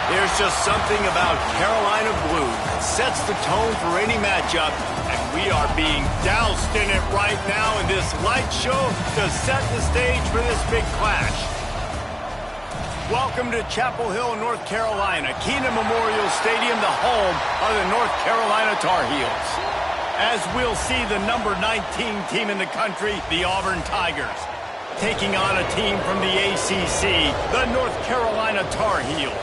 There's just something about Carolina blue that sets the tone for any matchup, and we are being doused in it right now in this light show to set the stage for this big clash. Welcome to Chapel Hill, North Carolina, Keenan Memorial Stadium, the home of the North Carolina Tar Heels. As we'll see the number 19 team in the country, the Auburn Tigers, taking on a team from the ACC, the North Carolina Tar Heels.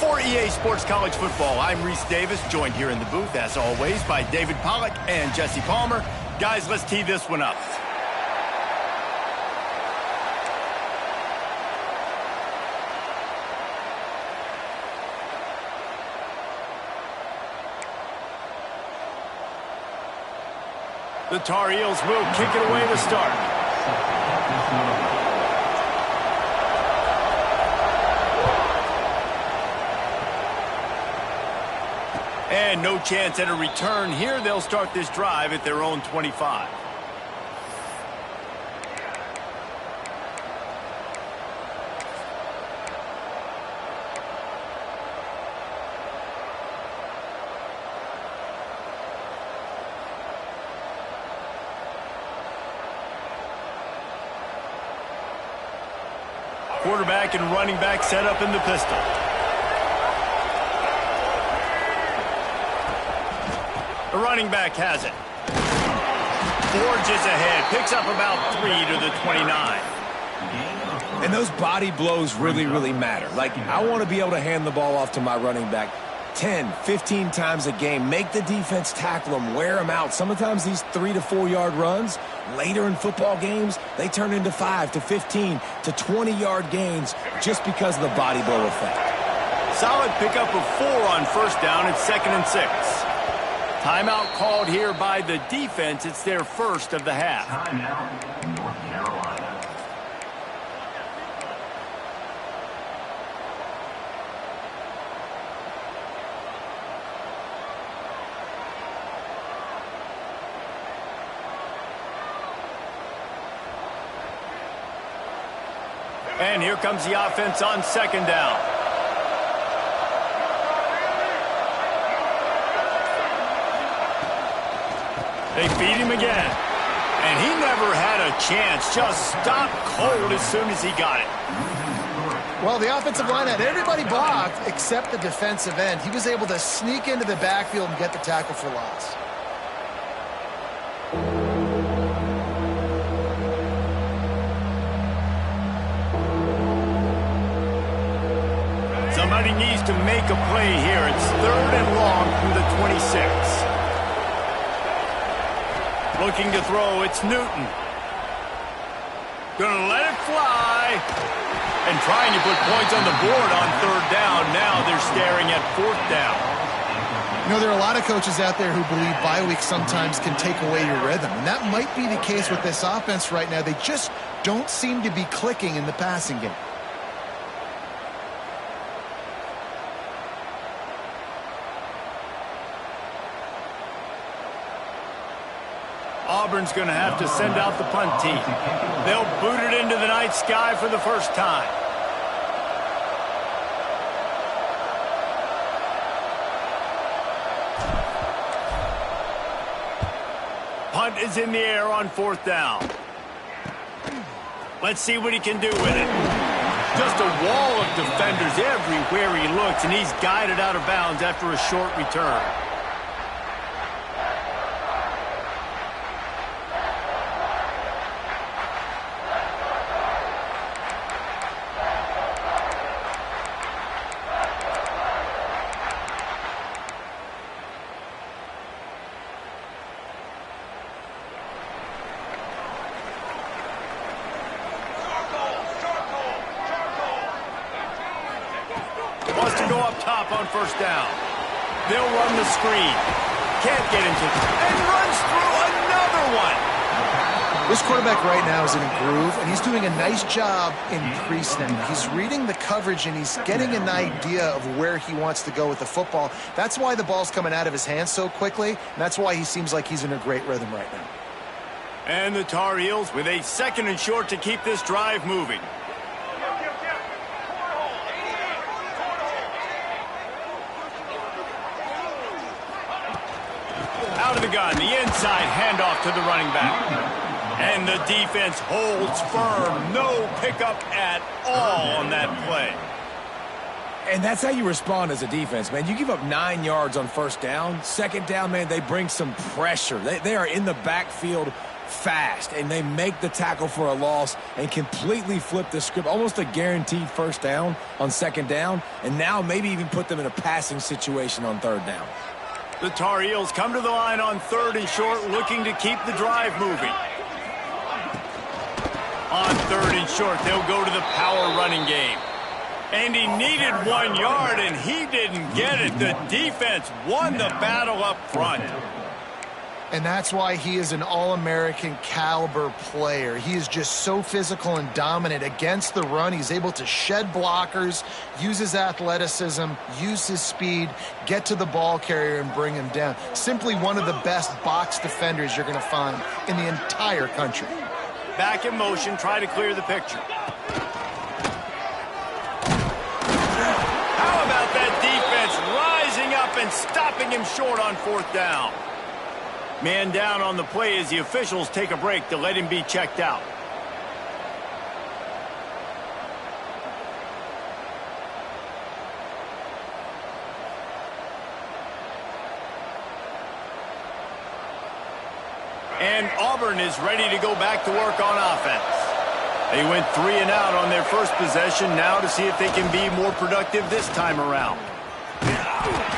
For EA Sports College Football, I'm Reese Davis, joined here in the booth, as always, by David Pollack and Jesse Palmer. Guys, let's tee this one up. The Tar Heels will kick it away to start. And no chance at a return here. They'll start this drive at their own 25. Quarterback and running back set up in the pistol. The running back has it. Forges ahead. Picks up about 3 to the 29. And those body blows really matter. Like, I want to be able to hand the ball off to my running back 10, 15 times a game. Make the defense tackle them, wear them out. Sometimes these 3 to 4 yard runs, later in football games, they turn into 5 to 15 to 20 yard gains just because of the body blow effect. Solid pickup of 4 on first down. It's 2nd and 6. Timeout called here by the defense. It's their first of the half. Timeout, North Carolina. And here comes the offense on 2nd down. They feed him again. And he never had a chance. Just stopped cold as soon as he got it. Well, the offensive line had everybody blocked except the defensive end. He was able to sneak into the backfield and get the tackle for loss. Somebody needs to make a play here. It's 3rd and long from the 26. Looking to throw, it's Newton. Gonna let it fly. And trying to put points on the board on 3rd down. Now they're staring at 4th down. You know, there are a lot of coaches out there who believe bye weeks sometimes can take away your rhythm. And that might be the case with this offense right now. They just don't seem to be clicking in the passing game. Auburn's going to have to send out the punt team. They'll boot it into the night sky for the first time. Punt is in the air on 4th down. Let's see what he can do with it. Just a wall of defenders everywhere he looks, and he's guided out of bounds after a short return. Wants to go up top on 1st down. They'll run the screen. Can't get into it. And runs through another one. This quarterback right now is in a groove, and he's doing a nice job in pre-snap. He's reading the coverage, and he's getting an idea of where he wants to go with the football. That's why the ball's coming out of his hands so quickly, and that's why he seems like he's in a great rhythm right now. And the Tar Heels with a 2nd and short to keep this drive moving. out of the gun, the inside handoff to the running back. And the defense holds firm. No pickup at all on that play. And that's how you respond as a defense, man. You give up 9 yards on first down. Second down, man, they bring some pressure. They are in the backfield fast, and they make the tackle for a loss and completely flip the script. Almost a guaranteed first down on second down, and now maybe even put them in a passing situation on third down. The Tar Heels come to the line on 3rd and short, looking to keep the drive moving. On 3rd and short, they'll go to the power running game. And he needed 1 yard, and he didn't get it. The defense won the battle up front. And that's why he is an All-American caliber player. He is just so physical and dominant against the run. He's able to shed blockers, use his athleticism, use his speed, get to the ball carrier and bring him down. Simply one of the best box defenders you're going to find in the entire country. Back in motion, try to clear the picture. How about that defense rising up and stopping him short on 4th down? Man down on the play as the officials take a break to let him be checked out. And Auburn is ready to go back to work on offense. They went 3 and out on their first possession, now to see if they can be more productive this time around.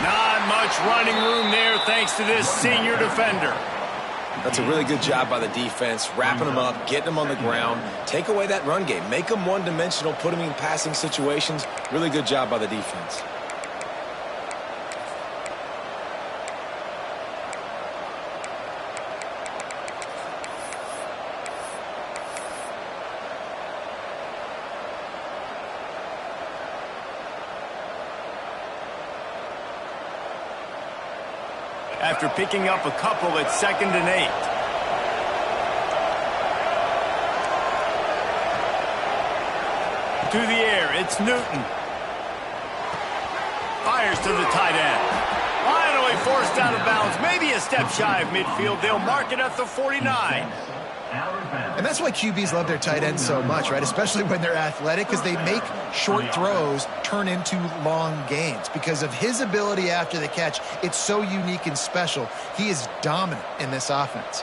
Not much running room there thanks to this senior defender. That's a really good job by the defense, wrapping them up, getting them on the ground. Take away that run game. Make them one-dimensional, put them in passing situations. Really good job by the defense. After picking up a couple at 2nd and 8. To the air, it's Newton. Fires to the tight end. Finally forced out of bounds, maybe a step shy of midfield. They'll mark it at the 49. And that's why QBs love their tight ends so much, right? Especially when they're athletic, because they make short throws turn into long gains. Because of his ability after the catch, it's so unique and special. He is dominant in this offense.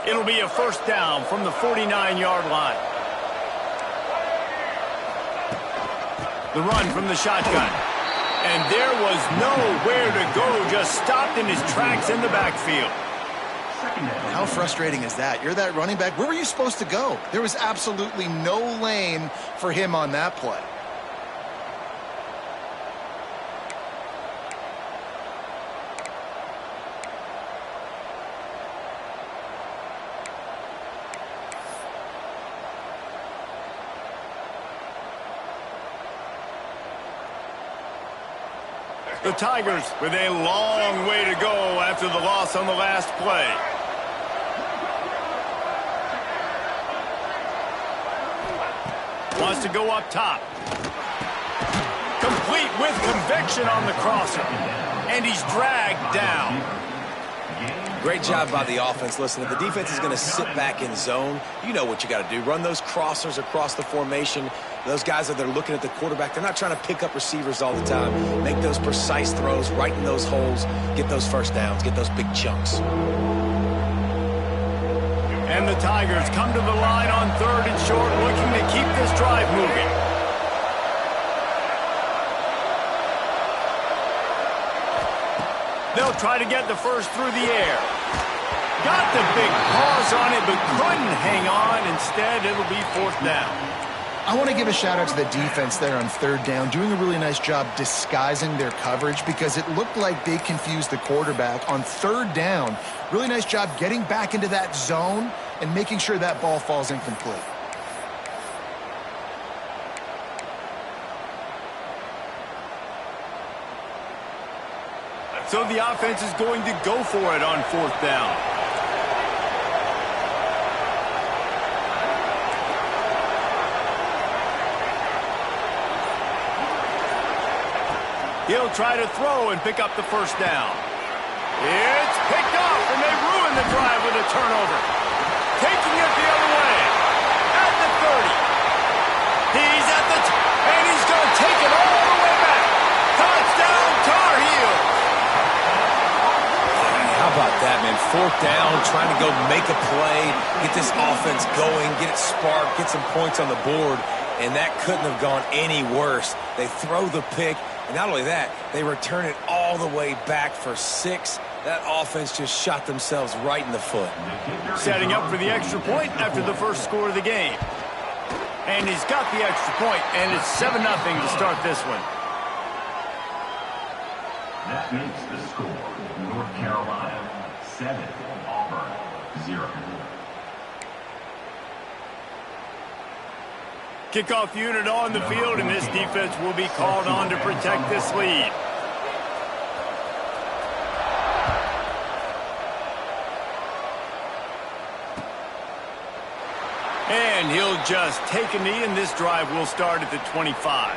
It'll be a first down from the 49-yard line. The run from the shotgun. And there was nowhere to go, just stopped in his tracks in the backfield. How frustrating is that? You're that running back. Where were you supposed to go? There was absolutely no lane for him on that play. The Tigers with a long way to go after the loss on the last play. Wants to go up top. Complete with conviction on the crosser. And he's dragged down. Great job by the offense. Listen, if the defense is going to sit back in zone, you know what you got to do. Run those crossers across the formation. Those guys that are looking at the quarterback, they're not trying to pick up receivers all the time. Make those precise throws right in those holes. Get those first downs. Get those big chunks. And the Tigers come to the line on 3rd and short, looking to keep this drive moving. They'll try to get the first through the air. Got the big paws on it, but couldn't hang on. Instead, it'll be 4th down. I want to give a shout out to the defense there on 3rd down, doing a really nice job disguising their coverage because it looked like they confused the quarterback on 3rd down. Really nice job getting back into that zone and making sure that ball falls incomplete. So the offense is going to go for it on 4th down. He'll try to throw and pick up the first down. It's picked off, and they ruin the drive with a turnover. Taking it the other way. At the 30. He's at the and he's going to take it all the way back. Touchdown, Tar Heels. How about that, man? Fourth down, trying to go make a play, get this offense going, get it sparked, get some points on the board, and that couldn't have gone any worse. They throw the pick, and not only that, they return it all the way back for 6. That offense just shot themselves right in the foot. Setting up for the extra point after the first score of the game. And he's got the extra point, and it's 7-0 to start this one. That makes the score North Carolina 7, Auburn 0. Kickoff unit on the field, and this defense will be called on to protect this lead. And he'll just take a knee, and this drive will start at the 25.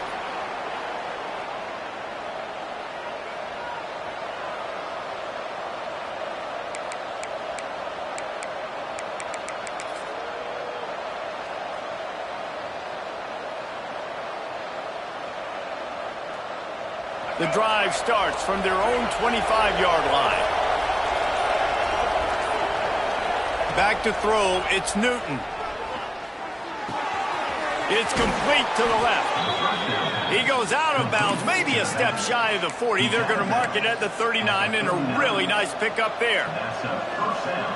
The drive starts from their own 25-yard line. Back to throw, it's Newton. It's complete to the left. He goes out of bounds, maybe a step shy of the 40. They're going to mark it at the 39, and a really nice pickup there.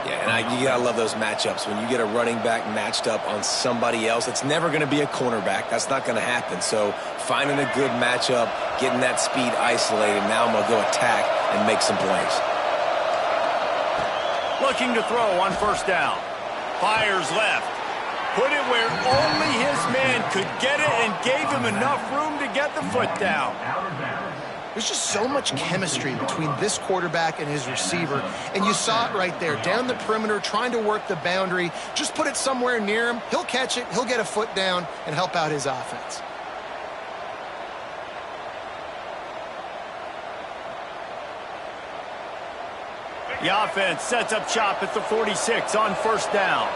Yeah, and you got to love those matchups. When you get a running back matched up on somebody else, it's never going to be a cornerback. That's not going to happen. So finding a good matchup, getting that speed isolated, now I'm going to go attack and make some plays. Looking to throw on first down. Fires left. Put it where only his man could get it and gave him enough room to get the foot down. There's just so much chemistry between this quarterback and his receiver, and you saw it right there. Down the perimeter, trying to work the boundary. Just put it somewhere near him. He'll catch it, he'll get a foot down, and help out his offense. The offense sets up shop at the 46 on first down.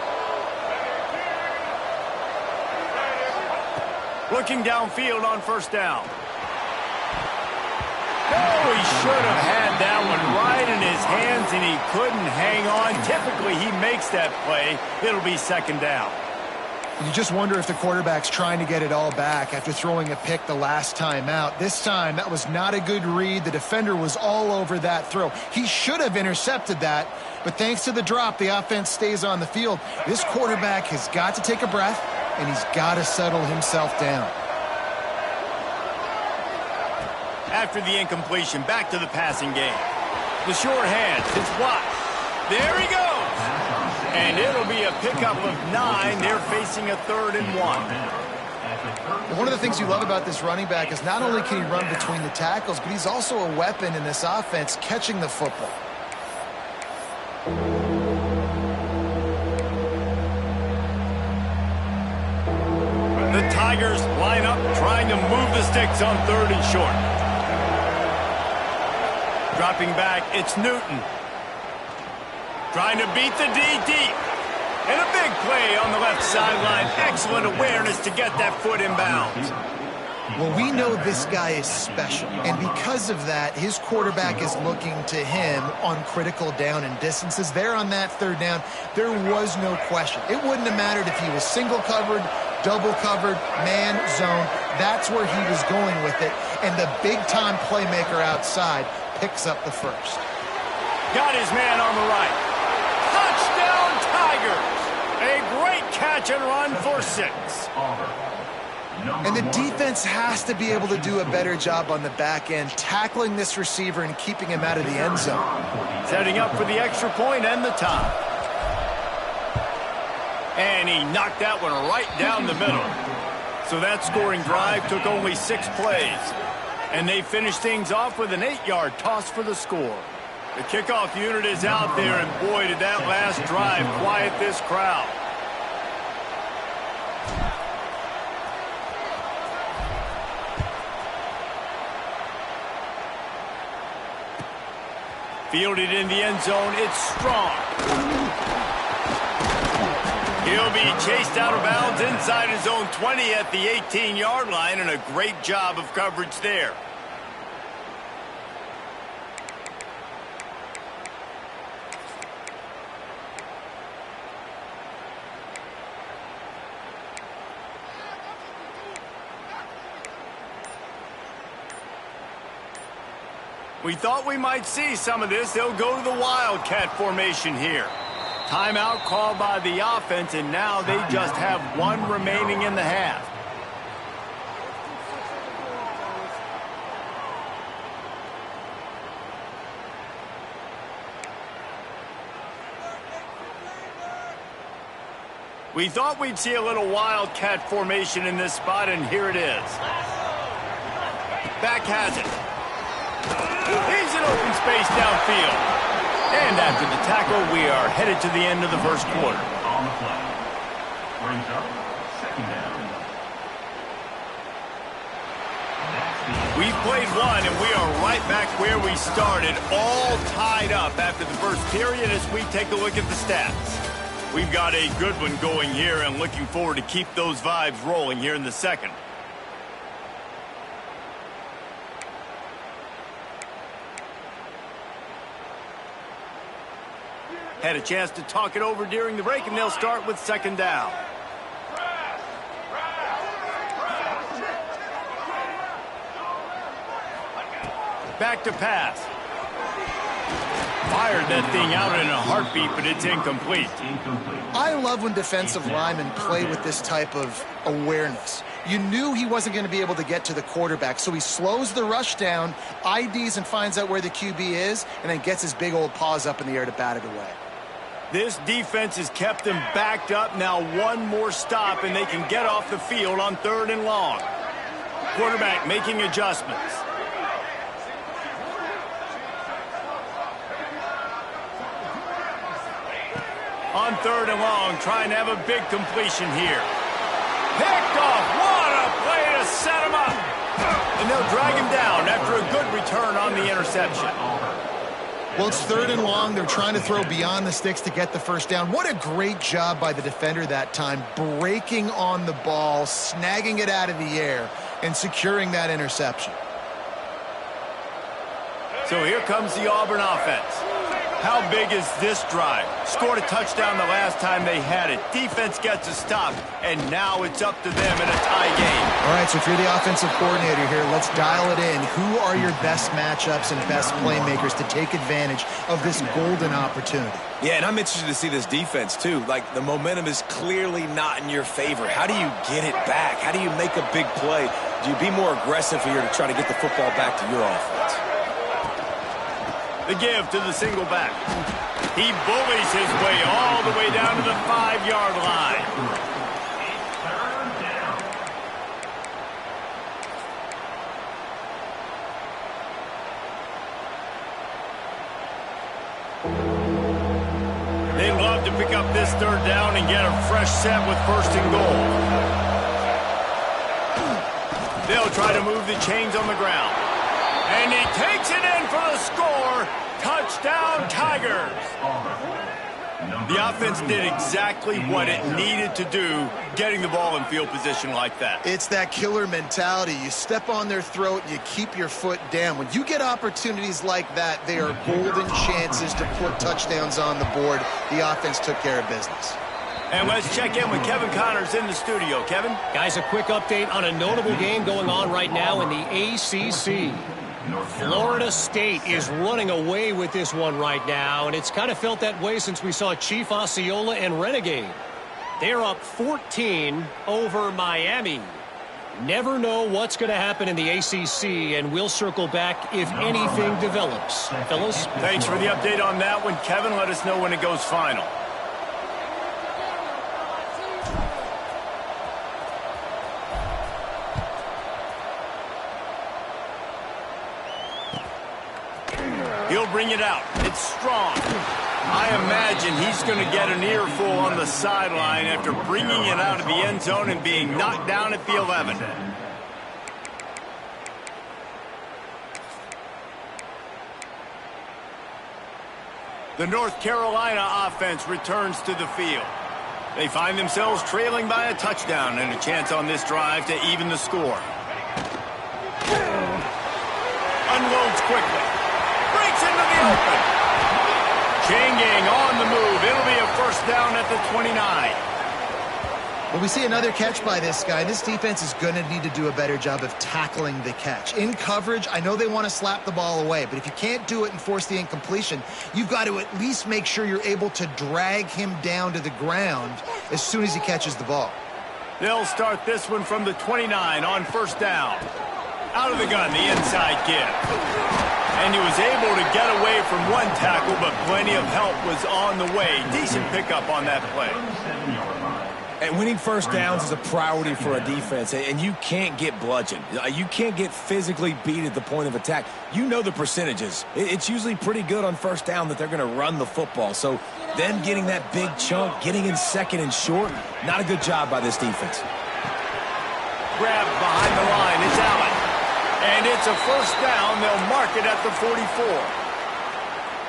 Looking downfield on first down. Oh, he should have had that one right in his hands, and he couldn't hang on. Typically, he makes that play. It'll be second down. You just wonder if the quarterback's trying to get it all back after throwing a pick the last time out. This time, that was not a good read. The defender was all over that throw. He should have intercepted that, but thanks to the drop, the offense stays on the field. This quarterback has got to take a breath, and he's got to settle himself down. After the incompletion, back to the passing game. The short hands, it's Watt. There he goes. And it'll be a pickup of 9. They're facing a 3rd and 1. One of the things you love about this running back is not only can he run between the tackles, but he's also a weapon in this offense catching the football. The Tigers line up trying to move the sticks on 3rd and short. Dropping back, it's Newton. Trying to beat the D deep. And a big play on the left sideline. Excellent awareness to get that foot in bounds. Well, we know this guy is special, and because of that, his quarterback is looking to him on critical down and distances. There on that 3rd down, there was no question. It wouldn't have mattered if he was single covered, double covered, man, zone. That's where he was going with it, and the big-time playmaker outside picks up the first. Got his man on the right. Touchdown, Tigers! A great catch and run for 6. And the defense has to be able to do a better job on the back end, tackling this receiver and keeping him out of the end zone. Setting up for the extra point and the tie. And he knocked that one right down the middle. So that scoring drive took only 6 plays. And they finished things off with an 8-yard toss for the score. The kickoff unit is out there, and boy, did that last drive quiet this crowd. Fielded in the end zone, it's strong. He'll be chased out of bounds inside his own 20 at the 18-yard line, and a great job of coverage there. We thought we might see some of this. They'll go to the Wildcat formation here. Timeout called by the offense, and now they just have one remaining in the half. We thought we'd see a little Wildcat formation in this spot, and here it is. Back has it. He's in open space downfield. And after the tackle, we are headed to the end of the first quarter. On the play. Brings up second down. We've played one, and we are right back where we started, all tied up after the first period as we take a look at the stats. We've got a good one going here, and looking forward to keep those vibes rolling here in the second. Had a chance to talk it over during the break, and they'll start with second down. Back to pass. Fired that thing out in a heartbeat, but it's incomplete. I love when defensive linemen play with this type of awareness. You knew he wasn't going to be able to get to the quarterback, so he slows the rush down, IDs and finds out where the QB is, and then gets his big old paws up in the air to bat it away. This defense has kept them backed up. Now one more stop, and they can get off the field on 3rd and long. Quarterback making adjustments. On 3rd and long, trying to have a big completion here. Picked off. What a play to set him up. And they'll drag him down after a good return on the interception. Well, it's 3rd and long. They're trying to throw beyond the sticks to get the first down. What a great job by the defender that time, breaking on the ball, snagging it out of the air, and securing that interception. So here comes the Auburn offense. How big is this drive? Scored a touchdown the last time they had it. Defense gets a stop, and now it's up to them in a tie game. All right, so if you're the offensive coordinator here, let's dial it in. Who are your best matchups and best playmakers to take advantage of this golden opportunity? Yeah, and I'm interested to see this defense, too. Like, the momentum is clearly not in your favor. How do you get it back? How do you make a big play? Do you be more aggressive here to try to get the football back to your offense? The give to the single back. He bullies his way all the way down to the 5-yard line. They'd love to pick up this 3rd down and get a fresh set with 1st and goal. They'll try to move the chains on the ground. And he takes it in for the score. Touchdown, Tigers. The offense did exactly what it needed to do, getting the ball in field position like that. It's that killer mentality. You step on their throat, you keep your foot down. When you get opportunities like that, they are golden chances to put touchdowns on the board. The offense took care of business. And let's check in with Kevin Connors in the studio. Kevin? Guys, a quick update on a notable game going on right now in the ACC. Florida State is running away with this one right now, and it's kind of felt that way since we saw Chief Osceola and Renegade. They're up 14 over Miami. Never know what's going to happen in the ACC, and we'll circle back if anything develops. Fellas? Thanks for the update on that one, Kevin. Let us know when it goes final. He'll bring it out. It's strong. I imagine he's going to get an earful on the sideline after bringing it out of the end zone and being knocked down at the 11. The North Carolina offense returns to the field. They find themselves trailing by a touchdown and a chance on this drive to even the score. Unloads quickly. Breaks into the open. Chain gang on the move. It'll be a first down at the 29. Well, we see another catch by this guy. This defense is going to need to do a better job of tackling the catch. In coverage, I know they want to slap the ball away, but if you can't do it and force the incompletion, you've got to at least make sure you're able to drag him down to the ground as soon as he catches the ball. They'll start this one from the 29 on first down. Out of the gun, the inside give. And he was able to get away from one tackle, but plenty of help was on the way. Decent pickup on that play. And winning first downs is a priority for a defense, and you can't get bludgeoned. You can't get physically beat at the point of attack. You know the percentages. It's usually pretty good on first down that they're going to run the football. So them getting that big chunk, getting in second and short, not a good job by this defense. Grabbed behind the line. It's Allen. And it's a first down. They'll mark it at the 44.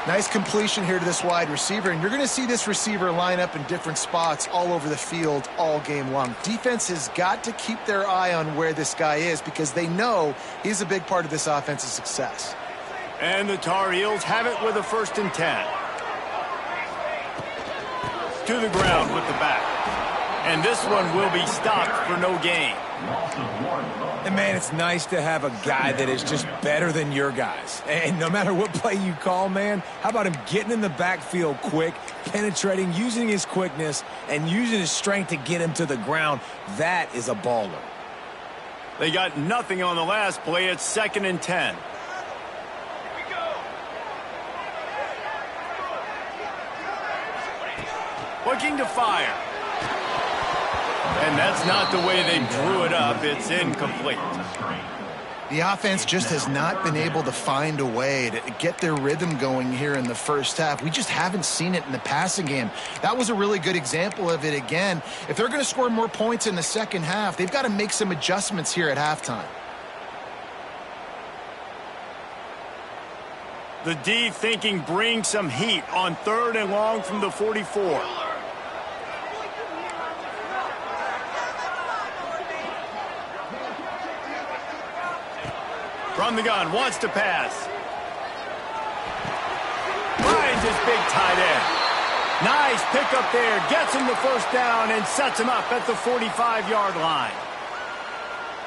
Nice completion here to this wide receiver, and you're going to see this receiver line up in different spots all over the field all game long. Defense has got to keep their eye on where this guy is because they know he's a big part of this offense's success. And the Tar Heels have it with a 1st and 10. To the ground with the back. And this one will be stopped for no gain. And, man, it's nice to have a guy that is just better than your guys. And no matter what play you call, man, how about him getting in the backfield quick, penetrating, using his quickness, and using his strength to get him to the ground? That is a baller. They got nothing on the last play. It's 2nd and 10. Looking to fire. And that's not the way they drew it up. It's incomplete. The offense just has not been able to find a way to get their rhythm going here in the first half. We just haven't seen it in the passing game. That was a really good example of it again. If they're going to score more points in the second half, they've got to make some adjustments here at halftime. The D thinking bring some heat on 3rd and long from the 44. From the gun, wants to pass. Finds his big tight end. Nice pickup there. Gets him the first down and sets him up at the 45-yard line.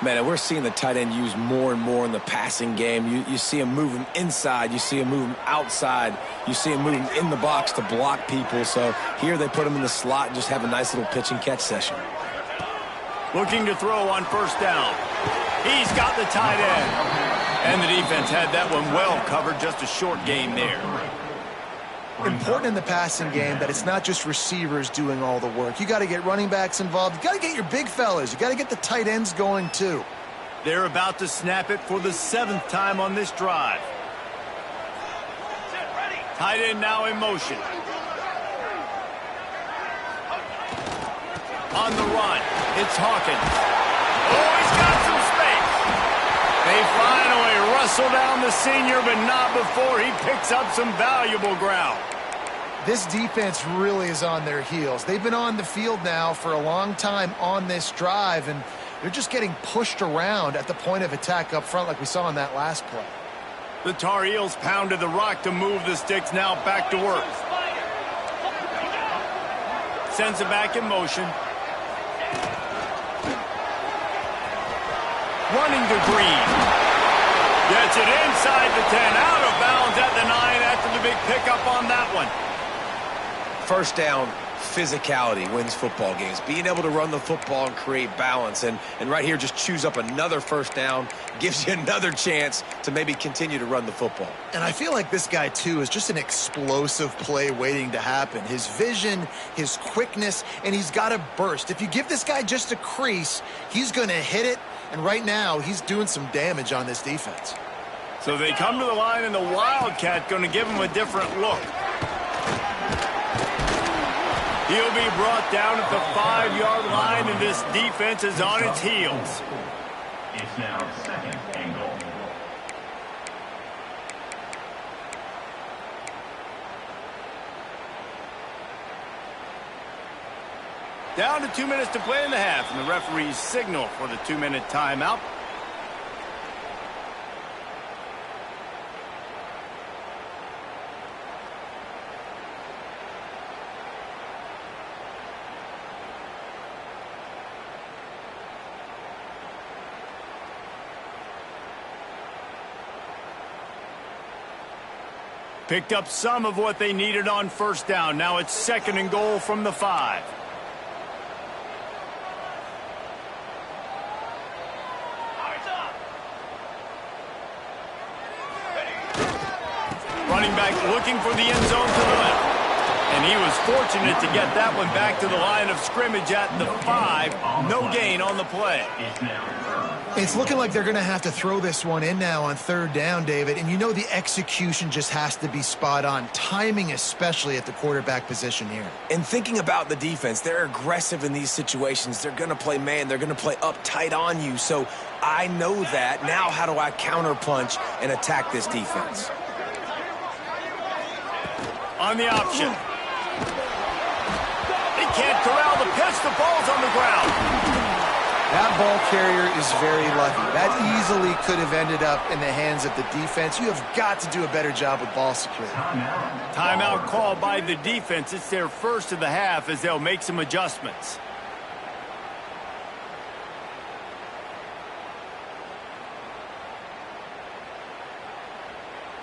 Man, we're seeing the tight end used more and more in the passing game. You see him move him inside. You see him move him outside. You see him move him in the box to block people. So here they put him in the slot and just have a nice little pitch and catch session. Looking to throw on first down. He's got the tight end. And the defense had that one well covered. Just a short game there. Important in the passing game that it's not just receivers doing all the work. You got to get running backs involved. You got to get your big fellas. You got to get the tight ends going too. They're about to snap it for the 7th time on this drive. Tight end now in motion. On the run, it's Hawkins. Oh, he's got some space. They finally wrestle down the senior, but not before he picks up some valuable ground. This defense really is on their heels. They've been on the field now for a long time on this drive, and they're just getting pushed around at the point of attack up front like we saw in that last play. The Tar Heels pounded the rock to move the sticks, now back to work. Sends it back in motion. Running to Green. Gets it inside the 10, out of bounds at the 9 after the big pickup on that one. First down, physicality wins football games. Being able to run the football and create balance. And right here, just choose up another first down, gives you another chance to maybe continue to run the football. And I feel like this guy, too, is just an explosive play waiting to happen. His vision, his quickness, and he's got a burst. If you give this guy just a crease, he's going to hit it. And right now, he's doing some damage on this defense. So they come to the line, and the Wildcat going to give him a different look. He'll be brought down at the 5-yard line, and this defense is on its heels. It's now 2nd and goal. Down to 2 minutes to play in the half, and the referee's signal for the 2-minute timeout. Picked up some of what they needed on first down. Now it's 2nd and goal from the 5. Running back looking for the end zone to the left. And he was fortunate to get that one back to the line of scrimmage at the 5. No gain on the play. It's looking like they're going to have to throw this one in now on 3rd down, David. And you know the execution just has to be spot on. Timing especially at the quarterback position here. And thinking about the defense, they're aggressive in these situations. They're going to play man. They're going to play up tight on you. So I know that. Now how do I counterpunch and attack this defense? On the option. They can't corral the pitch. The ball's on the ground. That ball carrier is very lucky. That easily could have ended up in the hands of the defense. You have got to do a better job with ball security. Timeout called by the defense. It's their first of the half as they'll make some adjustments.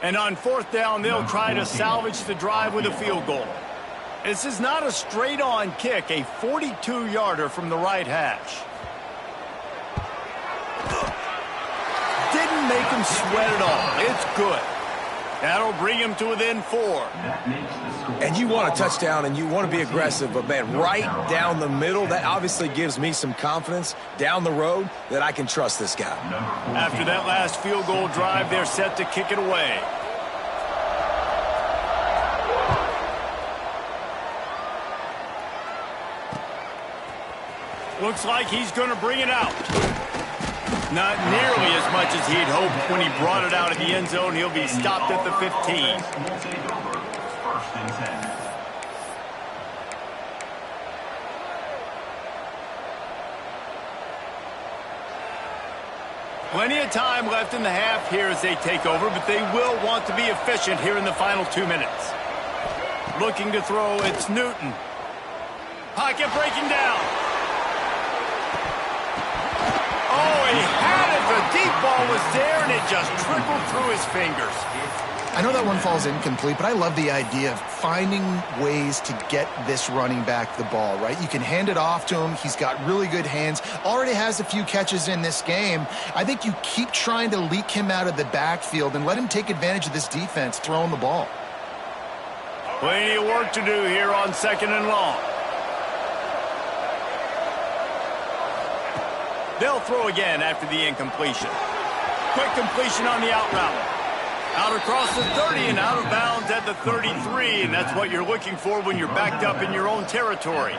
And on 4th down, they'll try to salvage the drive with a field goal. This is not a straight-on kick, a 42-yarder from the right hash. Didn't make him sweat at all. It's good. That'll bring him to within 4. And you want a touchdown and you want to be aggressive, but man, right down the middle, that obviously gives me some confidence down the road that I can trust this guy. After that last field goal drive, they're set to kick it away. Looks like he's going to bring it out. Not nearly as much as he'd hoped when he brought it out of the end zone. He'll be stopped at the 15. Plenty of time left in the half here as they take over, but they will want to be efficient here in the final 2 minutes. Looking to throw, it's Newton. Pocket breaking down. Oh, he had it. The deep ball was there, and it just trickled through his fingers. I know that one falls incomplete, but I love the idea of finding ways to get this running back the ball, right? You can hand it off to him. He's got really good hands. Already has a few catches in this game. I think you keep trying to leak him out of the backfield and let him take advantage of this defense throwing the ball. Plenty of work to do here on 2nd and long. They'll throw again after the incompletion. Quick completion on the out route. Out across the 30 and out of bounds at the 33, and that's what you're looking for when you're backed up in your own territory.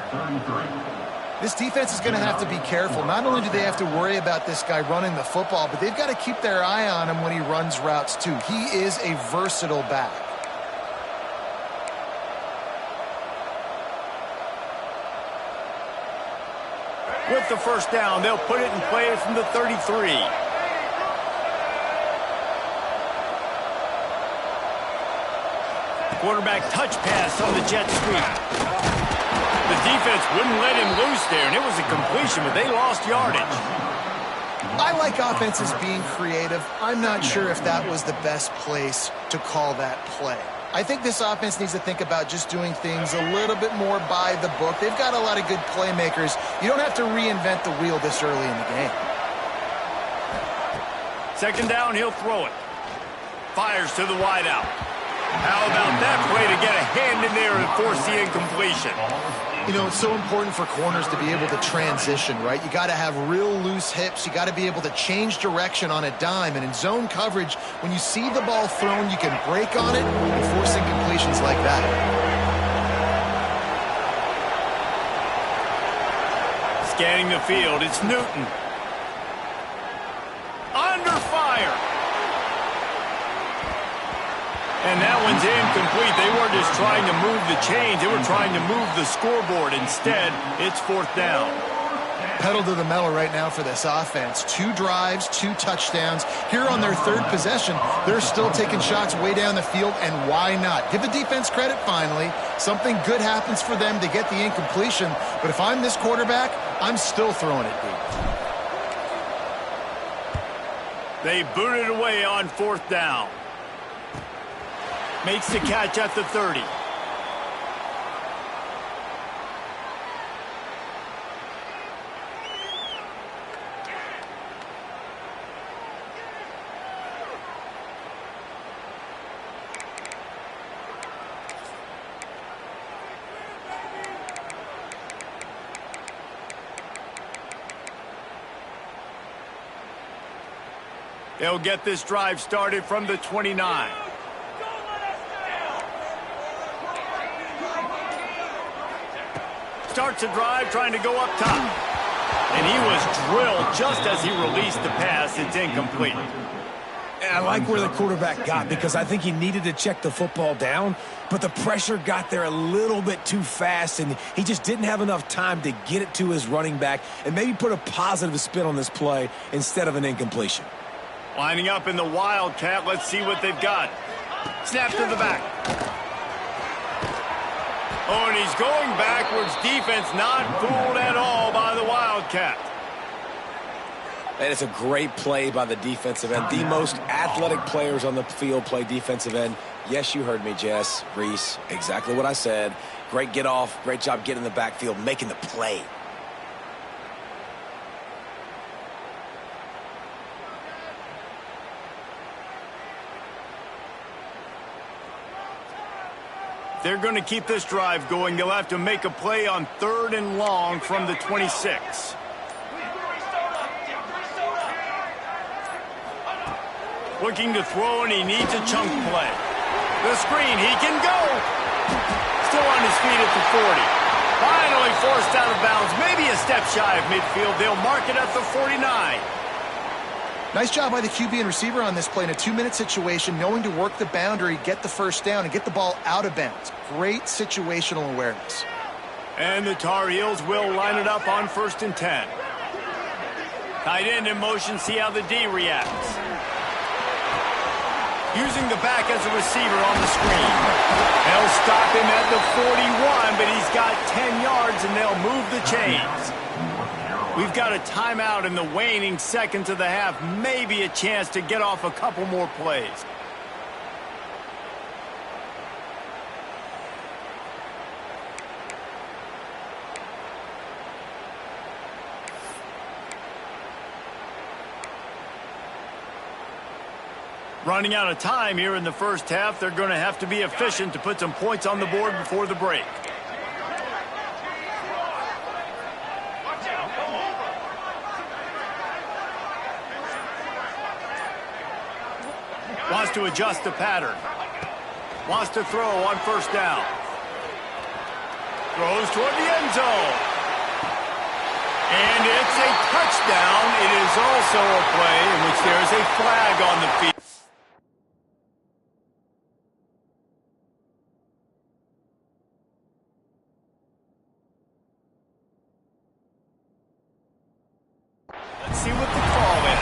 This defense is going to have to be careful. Not only do they have to worry about this guy running the football, but they've got to keep their eye on him when he runs routes too. He is a versatile back. With the first down, they'll put it in play from the 33. Quarterback touch pass on the jet sweep. The defense wouldn't let him loose there, and it was a completion, but they lost yardage. I like offenses being creative. I'm not sure if that was the best place to call that play. I think this offense needs to think about just doing things a little bit more by the book. They've got a lot of good playmakers. You don't have to reinvent the wheel this early in the game. Second down, he'll throw it. Fires to the wideout. How about that play to get a hand in there and force the incompletion? You know, it's so important for corners to be able to transition, right? You got to have real loose hips. You got to be able to change direction on a dime. And in zone coverage, when you see the ball thrown, you can break on it and force incompletions like that. Scanning the field, it's Newton. Under fire. And that one one's incomplete. They weren't just trying to move the chains. They were trying to move the scoreboard. Instead, it's fourth down. Pedal to the metal right now for this offense. 2 drives, 2 touchdowns. Here on their third possession, they're still taking shots way down the field, and why not? Give the defense credit finally. Something good happens for them to get the incompletion, but if I'm this quarterback, I'm still throwing it deep. They booted away on fourth down. Makes the catch at the 30. They'll get this drive started from the 29. Starts a drive trying to go up top. And he was drilled just as he released the pass. It's incomplete. And I like where the quarterback got because I think he needed to check the football down, but the pressure got there a little bit too fast, and he just didn't have enough time to get it to his running back and maybe put a positive spin on this play instead of an incompletion. Lining up in the Wildcat. Let's see what they've got. Snap to the back. Oh, and he's going backwards. Defense not fooled at all by the Wildcat. And it's a great play by the defensive end. The most athletic players on the field play defensive end. Yes, you heard me, Jess, Reese. Exactly what I said. Great get off. Great job getting in the backfield, making the play. They're going to keep this drive going. They'll have to make a play on 3rd and long from the 26. Looking to throw, and he needs a chunk play. The screen, he can go. Still on his feet at the 40. Finally forced out of bounds. Maybe a step shy of midfield. They'll mark it at the 49. Nice job by the QB and receiver on this play in a 2-minute situation, knowing to work the boundary, get the first down, and get the ball out of bounds. Great situational awareness. And the Tar Heels will line it up on 1st and 10. Tight end in motion, see how the D reacts. Using the back as a receiver on the screen. They'll stop him at the 41, but he's got 10 yards, and they'll move the chains. We've got a timeout in the waning seconds of the half. Maybe a chance to get off a couple more plays. Running out of time here in the first half. They're going to have to be efficient to put some points on the board before the break. Wants to adjust the pattern. Wants to throw on 1st down. Throws toward the end zone. And it's a touchdown. It is also a play in which there is a flag on the field. Let's see what the call is.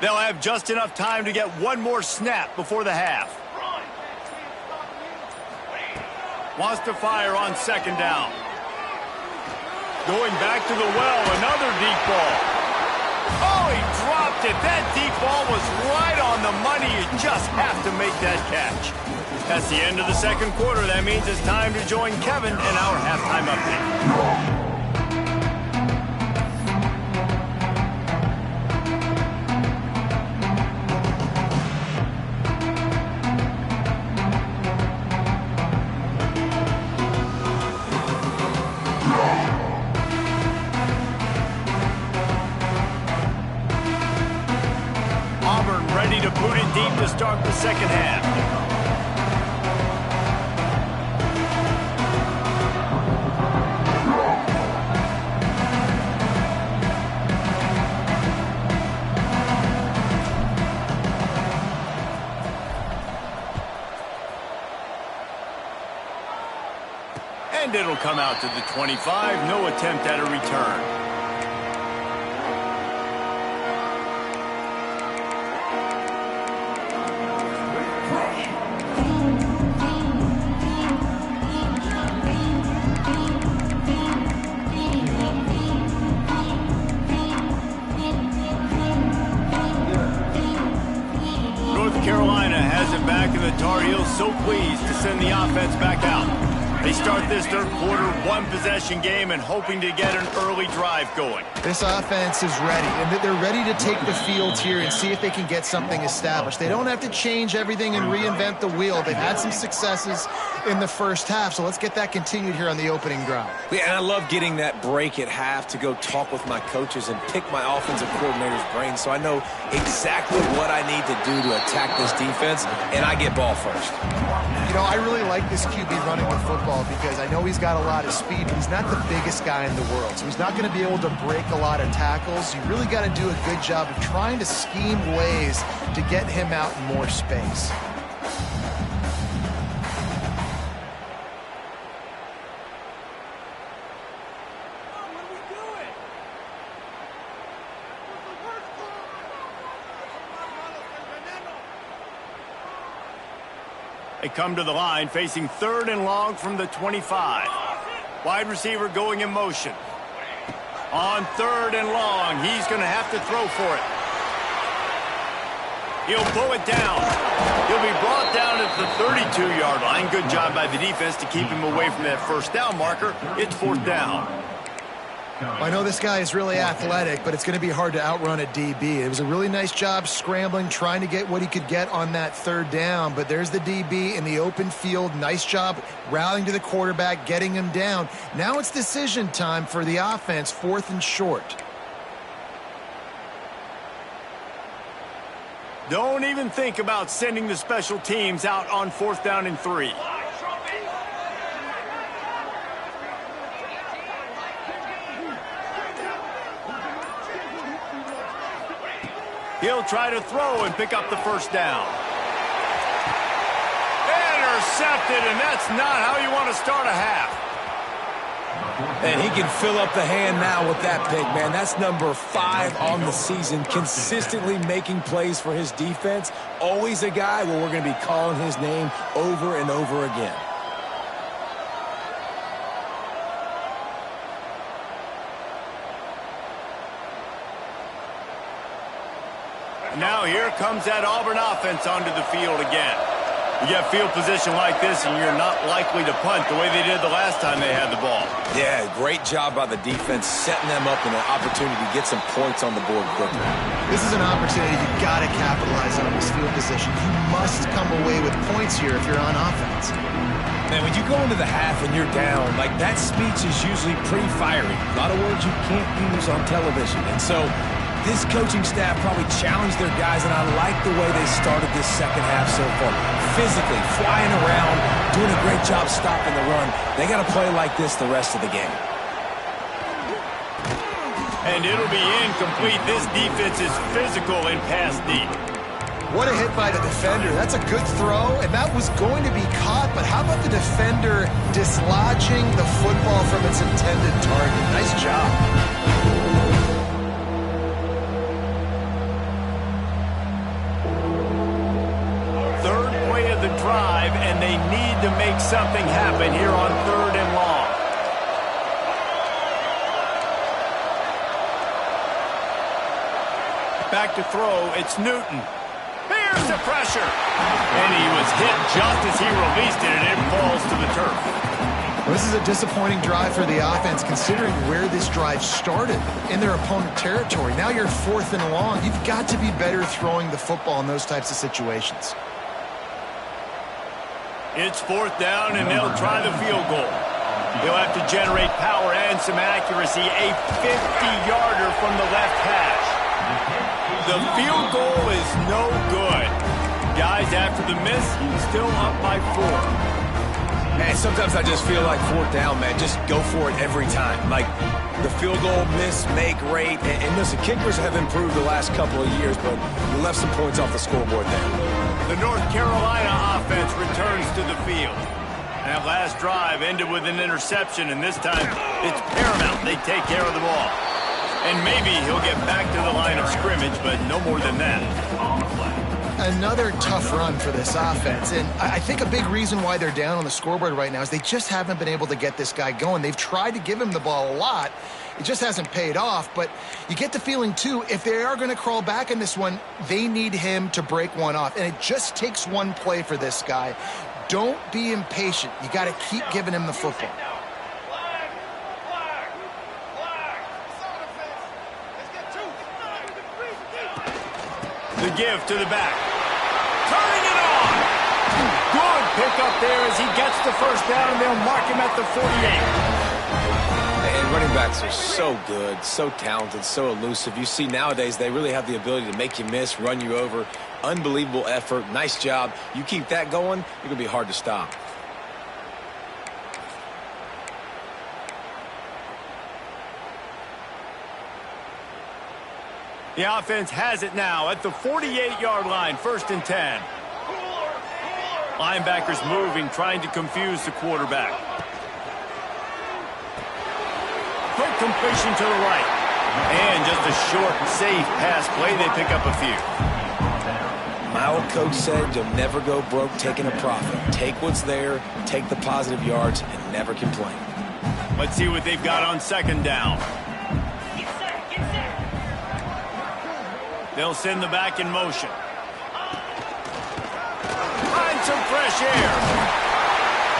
They'll have just enough time to get one more snap before the half. Wants to fire on 2nd down. Going back to the well, another deep ball. Oh, he dropped it. That deep ball was right on the money. You just have to make that catch. That's the end of the 2nd quarter. That means it's time to join Kevin in our halftime update. deep to start the second half. And it'll come out to the 25. No attempt at a return. North Carolina has it back, and the Tar Heels so pleased to send the offense back out. They start this third quarter one-possession game and hoping to get an early drive going. This offense is ready, and they're ready to take the field here and see if they can get something established. They don't have to change everything and reinvent the wheel. They've had some successes in the first half, so let's get that continued here on the opening drive. Yeah, and I love getting that break at half to go talk with my coaches and pick my offensive coordinator's brain so I know exactly what I need to do to attack this defense, and I get ball first. You know, I really like this QB running the football because I know he's got a lot of speed, but he's not the biggest guy in the world. So he's not going to be able to break a lot of tackles. You really got to do a good job of trying to scheme ways to get him out in more space. They come to the line facing 3rd and long from the 25. Wide receiver going in motion. On 3rd and long, he's going to have to throw for it. He'll pull it down. He'll be brought down at the 32-yard line. Good job by the defense to keep him away from that first down marker. It's 4th down. I know this guy is really athletic, but it's going to be hard to outrun a DB. It was a really nice job scrambling, trying to get what he could get on that 3rd down, but there's the DB in the open field. Nice job rallying to the quarterback, getting him down. Now it's decision time for the offense, 4th and short. Don't even think about sending the special teams out on 4th down and 3. He'll try to throw and pick up the first down. Intercepted, and that's not how you want to start a half. And he can fill up the hand now with that pick, man. That's number 5 on the season, consistently making plays for his defense. Always a guy where we're going to be calling his name over and over again. Now here comes that Auburn offense onto the field again. You get field position like this, and you're not likely to punt the way they did the last time they had the ball. Yeah, great job by the defense, setting them up in an opportunity to get some points on the board quickly. This is an opportunity you've got to capitalize on this field position. You must come away with points here if you're on offense. Man, when you go into the half and you're down, like that speech is usually pretty fiery. A lot of words you can't use on television. And so this coaching staff probably challenged their guys, and I like the way they started this second half so far. Physically, flying around, doing a great job stopping the run. They got to play like this the rest of the game. And it'll be incomplete. This defense is physical and pass deep. What a hit by the defender. That's a good throw, and that was going to be caught, but how about the defender dislodging the football from its intended target? Nice job. Drive, and they need to make something happen here on 3rd and long. Back to throw, it's Newton. Here's the pressure. And he was hit just as he released it, and it falls to the turf. Well, this is a disappointing drive for the offense, considering where this drive started in their opponent territory. Now you're 4th and long. You've got to be better throwing the football in those types of situations. It's 4th down, and they'll try the field goal. He'll have to generate power and some accuracy. A 50-yarder from the left hash. The field goal is no good. Guys, after the miss, still up by 4. Man, sometimes I just feel like fourth down, man. Just go for it every time. Like, the field goal, miss, make, rate. And listen, kickers have improved the last couple of years, but you left some points off the scoreboard there. The North Carolina offense returns to the field. That last drive ended with an interception, and this time it's paramount they take care of the ball. And maybe he'll get back to the line of scrimmage, but no more than that. Another tough run for this offense, and I think a big reason why they're down on the scoreboard right now is they just haven't been able to get this guy going. They've tried to give him the ball a lot. It just hasn't paid off, but you get the feeling, too, if they are going to crawl back in this one, they need him to break one off, and it just takes one play for this guy. Don't be impatient. You got to keep giving him the football. The give to the back. Turning it on. Good pickup there as he gets the first down, and they'll mark him at the 48. And running backs are so good, so talented, so elusive. You see nowadays they really have the ability to make you miss, run you over. Unbelievable effort. Nice job. You keep that going, you're going to be hard to stop. The offense has it now at the 48-yard line, 1st and 10. Linebackers moving, trying to confuse the quarterback. Quick completion to the right. And just a short, safe pass play. They pick up a few. My old coach said you'll never go broke taking a profit. Take what's there, take the positive yards, and never complain. Let's see what they've got on 2nd down. They'll send the back in motion. Find some fresh air.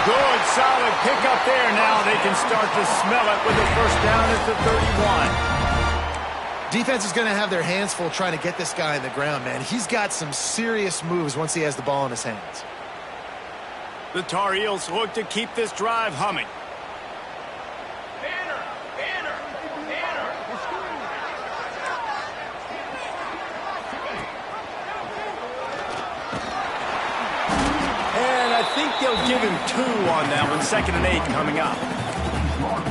Good, solid pickup there. Now they can start to smell it with a first down at the 31. Defense is going to have their hands full trying to get this guy on the ground, man. He's got some serious moves once he has the ball in his hands. The Tar Heels look to keep this drive humming. I think they'll give him 2 on that one. 2nd and 8 coming up.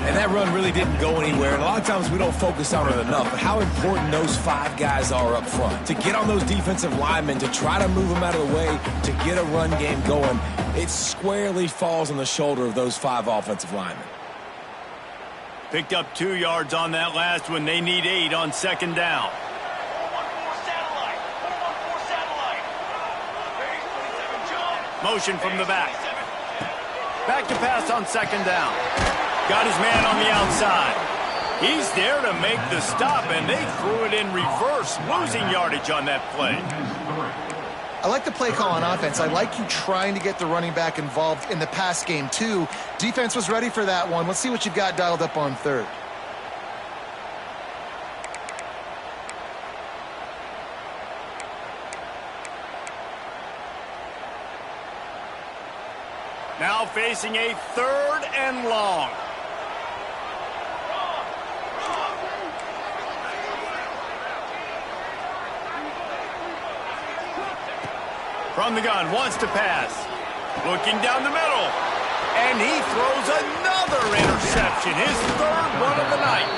And that run really didn't go anywhere. And a lot of times we don't focus on it enough. But how important those 5 guys are up front. To get on those defensive linemen, to try to move them out of the way, to get a run game going, it squarely falls on the shoulder of those 5 offensive linemen. Picked up 2 yards on that last one. They need 8 on 2nd down. Motion from the back. Back to pass on 2nd down. Got his man on the outside. He's there to make the stop, and they threw it in reverse, losing yardage on that play. I like the play call on offense. I like you trying to get the running back involved in the pass game, too. Defense was ready for that one. Let's see what you've got dialed up on 3rd. Now facing a 3rd and long. From the gun, wants to pass. Looking down the middle. And he throws another interception. His 3rd one of the night.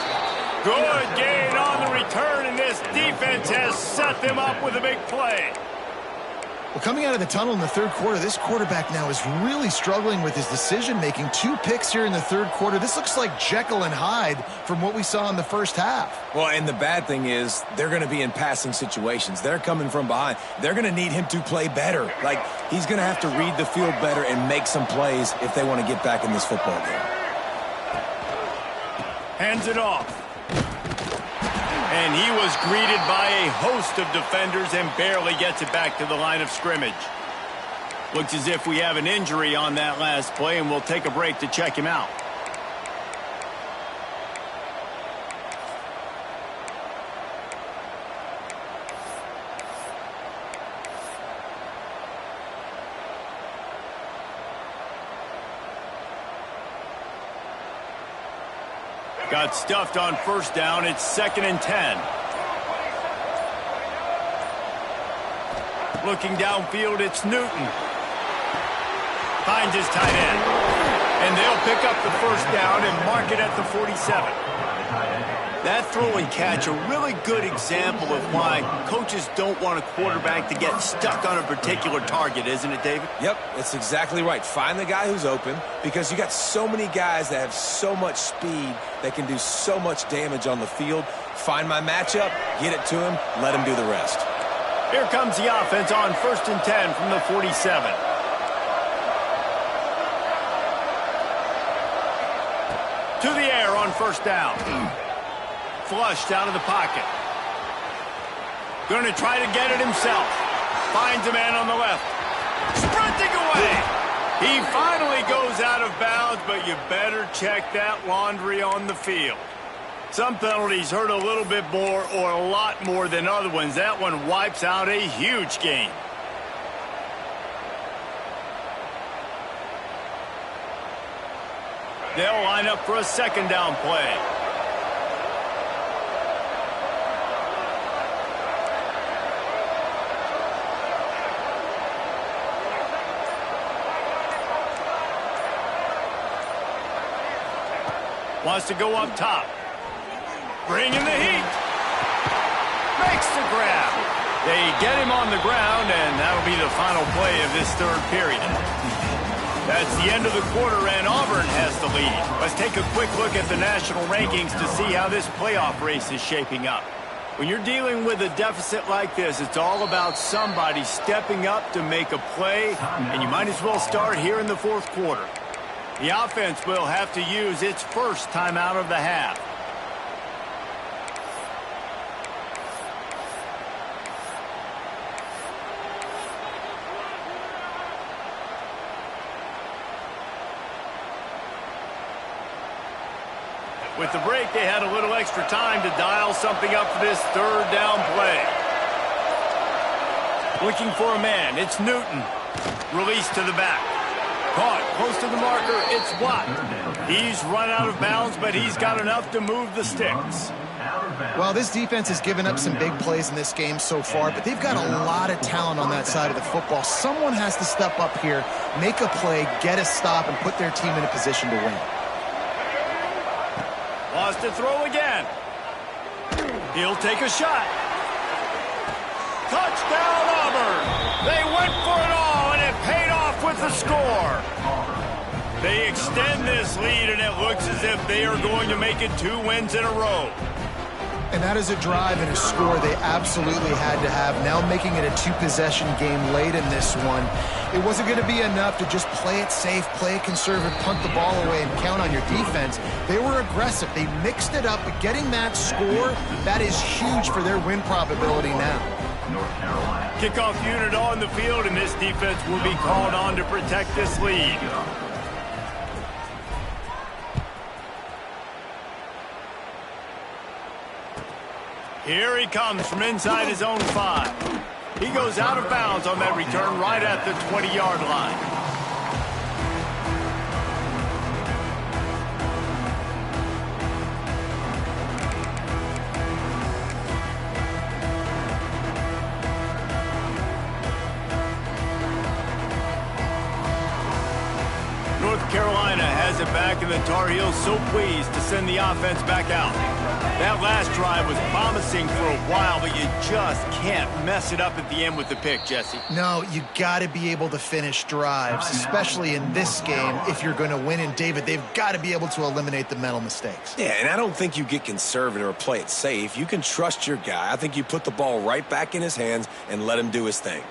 Good gain on the return, and this defense has set them up with a big play. Well, coming out of the tunnel in the 3rd quarter, this quarterback now is really struggling with his decision-making. 2 picks here in the 3rd quarter. This looks like Jekyll and Hyde from what we saw in the first half. Well, and the bad thing is they're going to be in passing situations. They're coming from behind. They're going to need him to play better. Like, he's going to have to read the field better and make some plays if they want to get back in this football game. Hands it off. And he was greeted by a host of defenders and barely gets it back to the line of scrimmage. Looks as if we have an injury on that last play, and we'll take a break to check him out. Got stuffed on first down. It's 2nd and 10. Looking downfield, it's Newton. Finds his tight end. And they'll pick up the first down and mark it at the 47. That throw and catch, a really good example of why coaches don't want a quarterback to get stuck on a particular target, isn't it, David? Yep, that's exactly right. Find the guy who's open, because you got so many guys that have so much speed that can do so much damage on the field. Find my matchup, get it to him, let him do the rest. Here comes the offense on 1st and 10 from the 47. To the air on first down. Flushed out of the pocket. Going to try to get it himself. Finds a man on the left. Sprinting away. He finally goes out of bounds, but you better check that laundry on the field. Some penalties hurt a little bit more or a lot more than other ones. That one wipes out a huge game. They'll line up for a 2nd down play. Wants to go up top. Bringing the heat. Makes the grab. They get him on the ground, and that'll be the final play of this 3rd period. That's the end of the quarter, and Auburn has the lead. Let's take a quick look at the national rankings to see how this playoff race is shaping up. When you're dealing with a deficit like this, it's all about somebody stepping up to make a play, and you might as well start here in the 4th quarter. The offense will have to use its first timeout of the half. With the break, they had a little extra time to dial something up for this 3rd down play. Looking for a man, it's Newton. Released to the back. Caught close to the marker, it's blocked. He's run out of bounds, but he's got enough to move the sticks. Well, this defense has given up some big plays in this game so far, but they've got a lot of talent on that side of the football. Someone has to step up here, make a play, get a stop, and put their team in a position to win. Wants to throw again. He'll take a shot. Touchdown, Auburn! They went for it all, and it paid off with the score. They extend this lead, and it looks as if they are going to make it 2 wins in a row. And that is a drive and a score they absolutely had to have. Now making it a 2-possession game late in this one. It wasn't going to be enough to just play it safe, play it conservative, punt the ball away, and count on your defense. They were aggressive. They mixed it up, but getting that score, that is huge for their win probability now. Kickoff unit on the field, and this defense will be called on to protect this lead. Here he comes from inside his own 5. He goes out of bounds on that return right at the 20-yard line. North Carolina has it back, and the Tar Heels so pleased to send the offense back out. That last drive was promising for a while, but you just can't mess it up at the end with the pick, Jesse. No, you got to be able to finish drives, especially in this game. If you're going to win, and David, they've got to be able to eliminate the mental mistakes. Yeah, and I don't think you get conservative or play it safe. You can trust your guy. I think you put the ball right back in his hands and let him do his thing.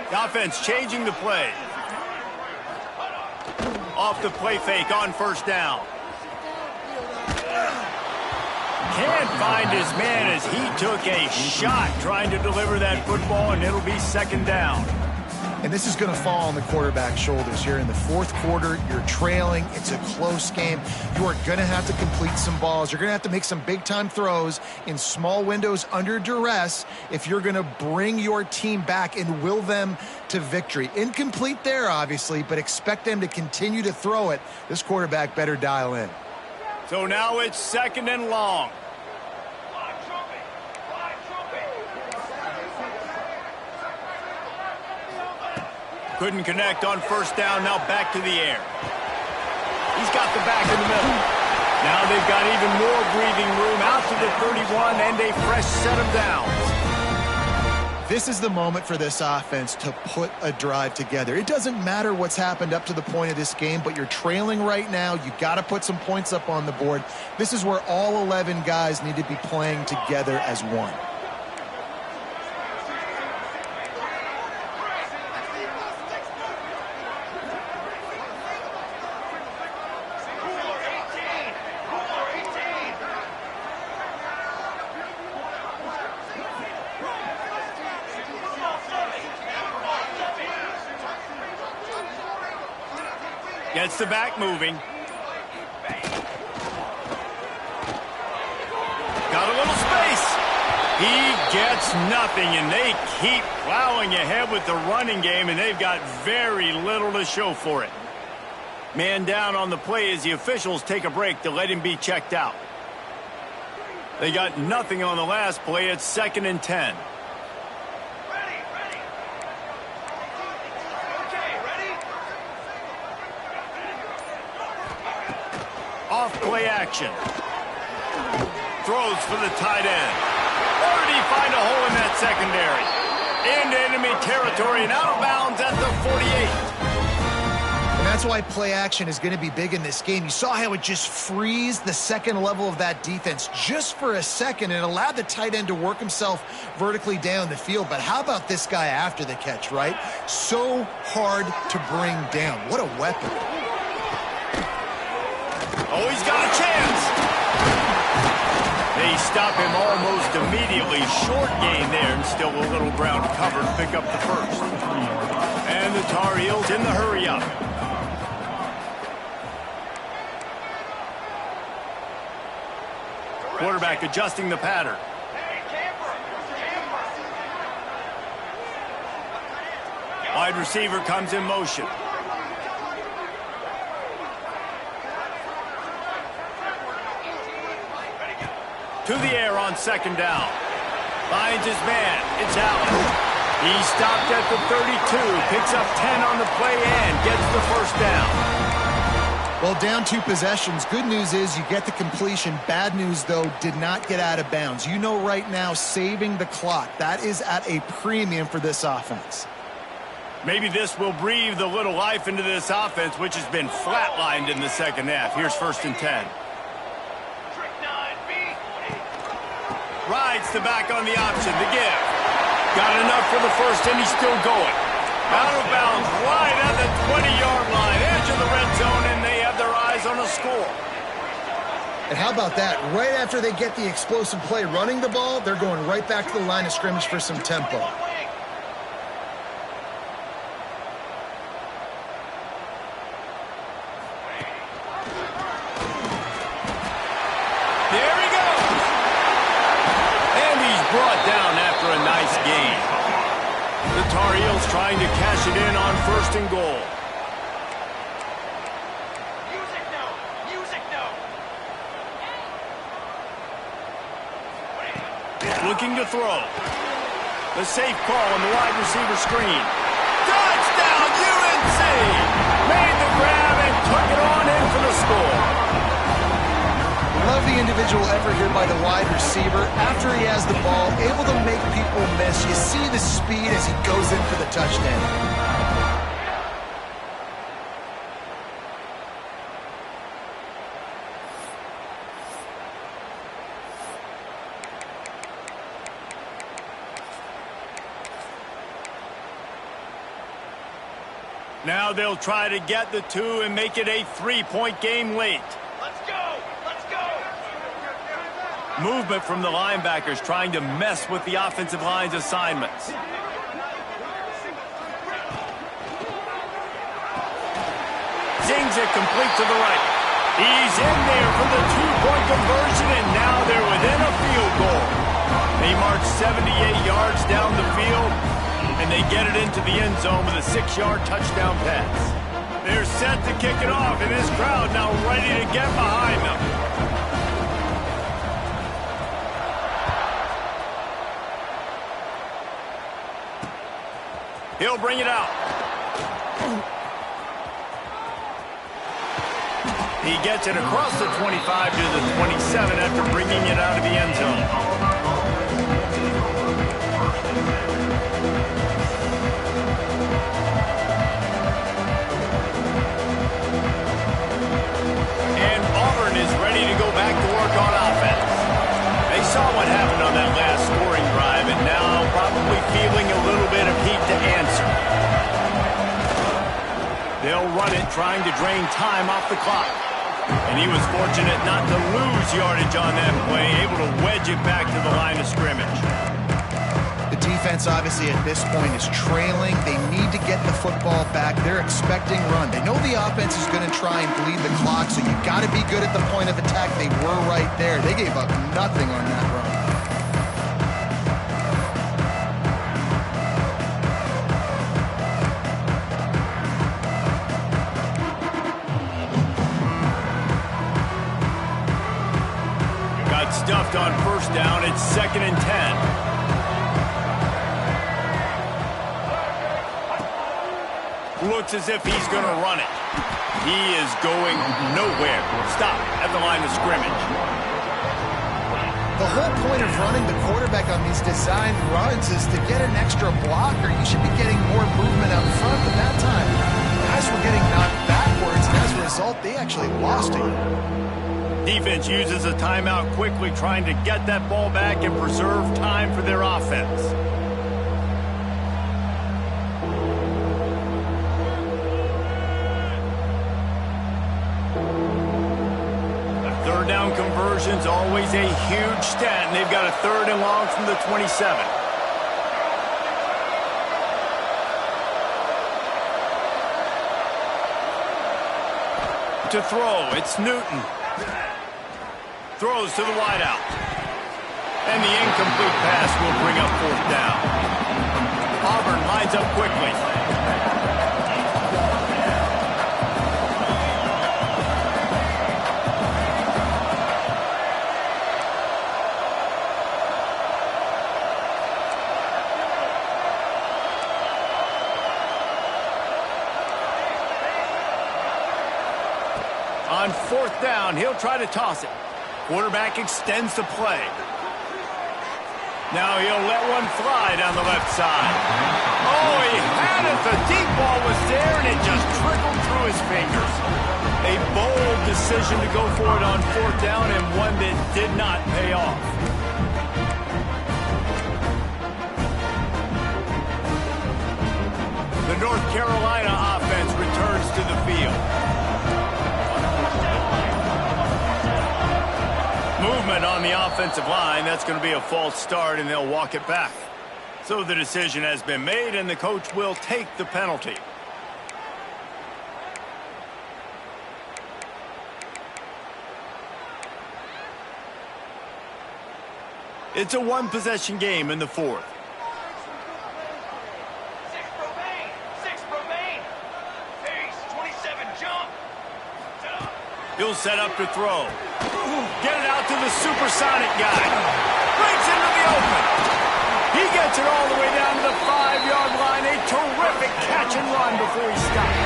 The offense changing the play. Off the play fake on first down. Can't find his man as he took a shot trying to deliver that football, and it'll be 2nd down. And this is going to fall on the quarterback's shoulders here in the fourth quarter. You're trailing. It's a close game. You are going to have to complete some balls. You're going to have to make some big-time throws in small windows under duress if you're going to bring your team back and will them to victory. Incomplete there, obviously, but expect them to continue to throw it. This quarterback better dial in. So now it's 2nd and long. Couldn't connect on 1st down, now back to the air. He's got the back in the middle. Now they've got even more breathing room out to the 31 and a fresh set of downs. This is the moment for this offense to put a drive together. It doesn't matter what's happened up to the point of this game, but you're trailing right now. You've got to put some points up on the board. This is where all 11 guys need to be playing together as one. Gets the back moving. Got a little space. He gets nothing, and they keep plowing ahead with the running game, and they've got very little to show for it. Man down on the play as the officials take a break to let him be checked out. They got nothing on the last play. It's 2nd and 10. Off play action. Throws for the tight end. Or did he find a hole in that secondary? Into enemy territory and out of bounds at the 48. And that's why play action is going to be big in this game. You saw how it just frees the second level of that defense just for a second and allowed the tight end to work himself vertically down the field. But how about this guy after the catch, right? So hard to bring down. What a weapon. Oh, he's got a chance. They stop him almost immediately. Short gain there, and still a little ground covered to pick up the first. And the Tar Heels in the hurry up. Quarterback adjusting the pattern. Wide receiver comes in motion. To the air on 2nd down. Finds his man. It's Allen. He stopped at the 32. Picks up 10 on the play and gets the 1st down. Well, down 2 possessions. Good news is you get the completion. Bad news, though, did not get out of bounds. You know right now, saving the clock. That is at a premium for this offense. Maybe this will breathe a little life into this offense, which has been flatlined in the 2nd half. Here's 1st and 10. Rides the back on the option. The give. Got enough for the first, and he's still going. Out of bounds, right at the 20-yard line. Edge of the red zone, and they have their eyes on a score. And how about that? Right after they get the explosive play running the ball, they're going right back to the line of scrimmage for some tempo. Tar Heels trying to cash it in on 1st and goal. Looking to throw. The safe call on the wide receiver screen. Touchdown, UNC! Made the grab and took it on in for the score. Love the individual effort here by the wide receiver. After he has the ball, able to make people miss. You see the speed as he goes in for the touchdown. Now they'll try to get the 2 and make it a 3-point game late. Movement from the linebackers trying to mess with the offensive line's assignments. zings it complete to the right. He's in there for the two-point conversion, and now they're within a field goal. They march 78 yards down the field, and they get it into the end zone with a 6-yard touchdown pass. They're set to kick it off, and this crowd now ready to get behind them. He'll bring it out. He gets it across the 25 to the 27 after bringing it out of the end zone. Is ready to go back to work on offense. They saw what happened on that last scoring drive, and now probably feeling a little bit of heat to answer. They'll run it, trying to drain time off the clock. And he was fortunate not to lose yardage on that play, able to wedge it back to the line of scrimmage. The defense, obviously, at this point is trailing. They need to get the football back. They're expecting run. They know the offense is going to try and bleed the clock, so you got to be good at the point of attack. They were right there. They gave up nothing on that run. Got stuffed on first down. It's 2nd and 10. Looks as if he's going to run it. He is going nowhere. Stop at the line of scrimmage. The whole point of running the quarterback on these designed runs is to get an extra blocker. You should be getting more movement up front, but that time, guys were getting knocked backwards, and as a result, they actually lost it. Defense uses a timeout quickly, trying to get that ball back and preserve time for their offense. Third down conversion's always a huge stat, and they've got a 3rd and long from the 27. To throw, it's Newton. Throws to the wideout. And the incomplete pass will bring up 4th down. Auburn lines up quickly. On 4th down, he'll try to toss it. Quarterback extends the play. Now he'll let one fly down the left side. Oh, he had it. The deep ball was there, and it just trickled through his fingers. A bold decision to go for it on 4th down, and one that did not pay off. The North Carolina offense returns to the field. Movement on the offensive line. That's going to be a false start, and they'll walk it back. So the decision has been made, and the coach will take the penalty. It's a one-possession game in the 4th. 6 remain. Pace, 27, jump. He'll set up to throw. Get it out to the supersonic guy. Breaks into the open. He gets it all the way down to the 5-yard line. A terrific catch and run before he stopped.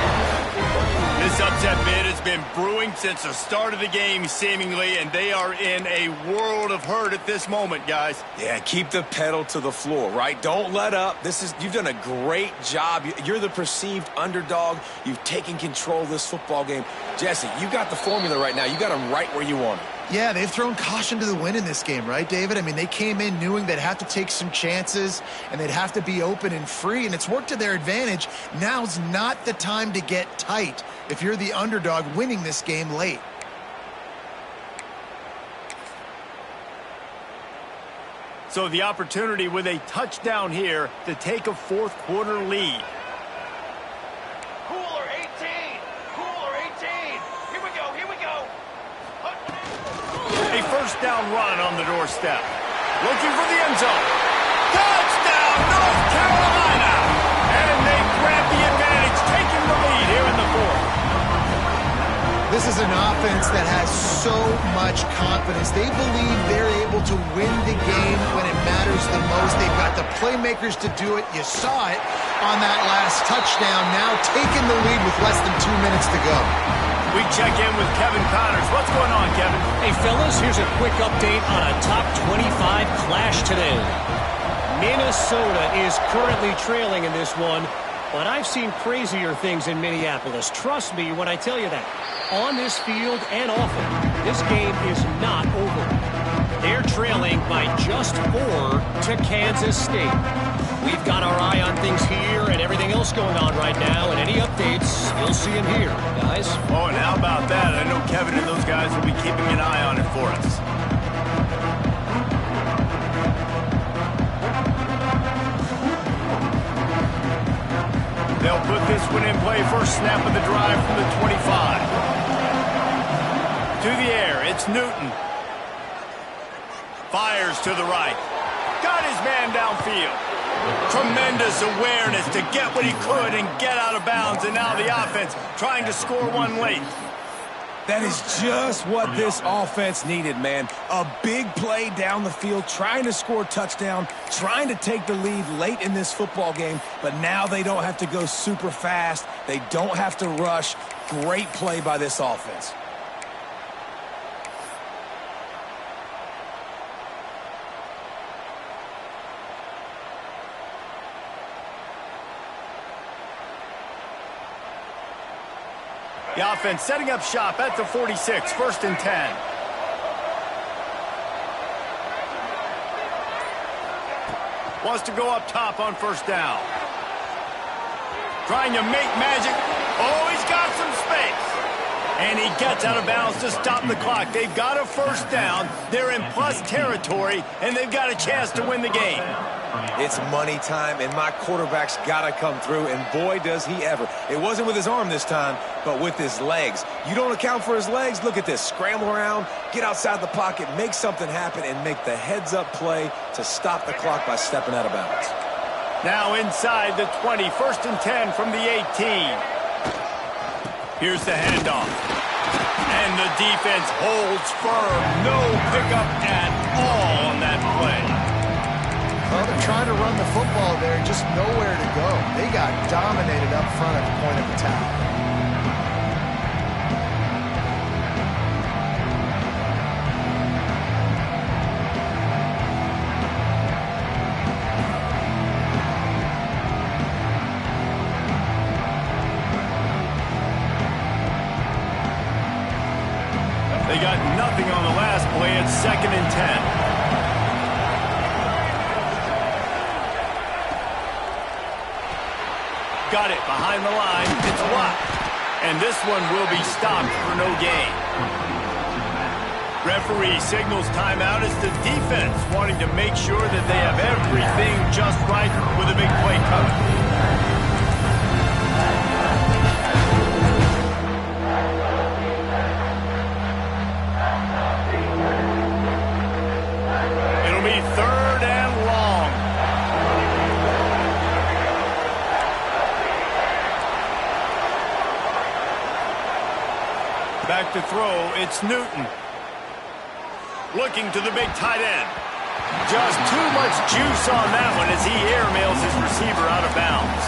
This upset bid has been brewing since the start of the game, seemingly, and they are in a world of hurt at this moment, guys. Yeah, keep the pedal to the floor, right? Don't let up. You've done a great job. You're the perceived underdog. You've taken control of this football game. Jesse, you got the formula right now. You got them right where you want them. Yeah, they've thrown caution to the wind in this game, right, David? I mean, they came in knowing they'd have to take some chances and they'd have to be open and free, and it's worked to their advantage. Now's not the time to get tight if you're the underdog winning this game late. So the opportunity with a touchdown here to take a fourth quarter lead. Cooler 18. Cooler first down run on the doorstep. Looking for the end zone. Touchdown, North Carolina! And they grab the advantage, taking the lead here in the fourth. This is an offense that has so much confidence. They believe they're able to win the game when it matters the most. They've got the playmakers to do it. You saw it on that last touchdown. Now taking the lead with less than 2 minutes to go. We check in with Kevin Connors. What's going on, Kevin? Hey, fellas, here's a quick update on a top 25 clash today. Minnesota is currently trailing in this one, but I've seen crazier things in Minneapolis. Trust me when I tell you that. On this field and off it, this game is not over. They're trailing by just 4 to Kansas State. We've got our eye on things here and everything else going on right now, and any updates, you'll see them here, guys. Oh, and how about that? I know Kevin and those guys will be keeping an eye on it for us. They'll put this one in play. First snap of the drive from the 25. To the air, it's Newton. Fires to the right. Got his man downfield. Tremendous awareness to get what he could and get out of bounds. And now the offense trying to score one late. That is just what this offense needed, man. A big play down the field, trying to score a touchdown, trying to take the lead late in this football game, but now they don't have to go super fast. They don't have to rush. Great play by this offense. The offense setting up shop at the 46, first and 10. Wants to go up top on first down. Trying to make magic. Oh, he's got some space. And he gets out of bounds to stop the clock. They've got a first down. They're in plus territory, and they've got a chance to win the game. It's money time, and my quarterback's got to come through, and boy, does he ever. It wasn't with his arm this time, but with his legs. You don't account for his legs? Look at this. Scramble around, get outside the pocket, make something happen, and make the heads-up play to stop the clock by stepping out of bounds. Now inside the 20, first and 10 from the 18. Here's the handoff. And the defense holds firm. No pickup at all on that play. Well, they're trying to run the football there, just nowhere to go. They got dominated up front at the point of attack. They got nothing on the last play. It's second and 10. Got it behind the line. It's locked. And this one will be stopped for no gain. Referee signals timeout as the defense wanting to make sure that they have everything just right with a big play coming. It'll be third and long. Back to throw, it's Newton. Looking to the big tight end. Just too much juice on that one as he airmails his receiver out of bounds.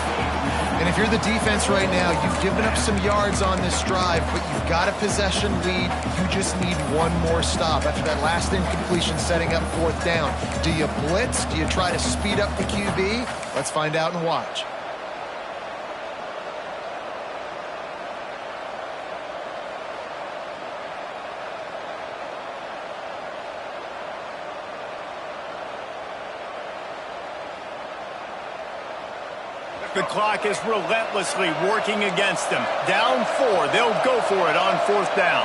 And if you're the defense right now, you've given up some yards on this drive, but you've got a possession lead. You just need one more stop after that last incompletion setting up fourth down. Do you blitz? Do you try to speed up the QB? Let's find out and watch. The clock is relentlessly working against them. Down 4. They'll go for it on fourth down.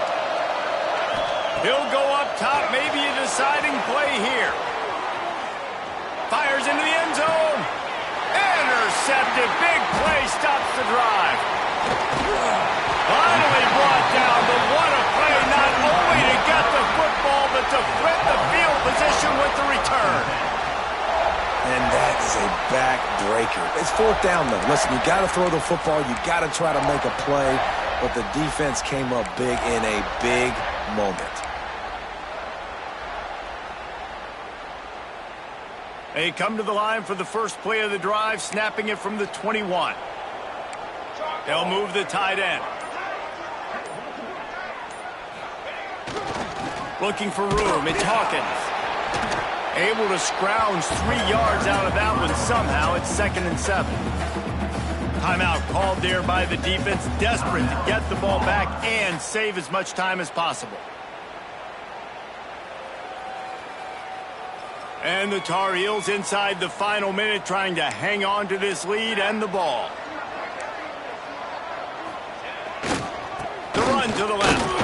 He'll go up top. Maybe a deciding play here. Fires into the end zone. Intercepted. Big play stops the drive. Finally brought down, but what a play. Not only to get the football, but to a back-breaker. It's fourth down, though. Listen, you got to throw the football. You got to try to make a play. But the defense came up big in a big moment. They come to the line for the first play of the drive, snapping it from the 21. They'll move the tight end. Looking for room. It's Hawkins. Able to scrounge 3 yards out of that one somehow. It's 2nd and 7. Timeout called there by the defense, desperate to get the ball back and save as much time as possible. And the Tar Heels inside the final minute trying to hang on to this lead and the ball. The run to the left.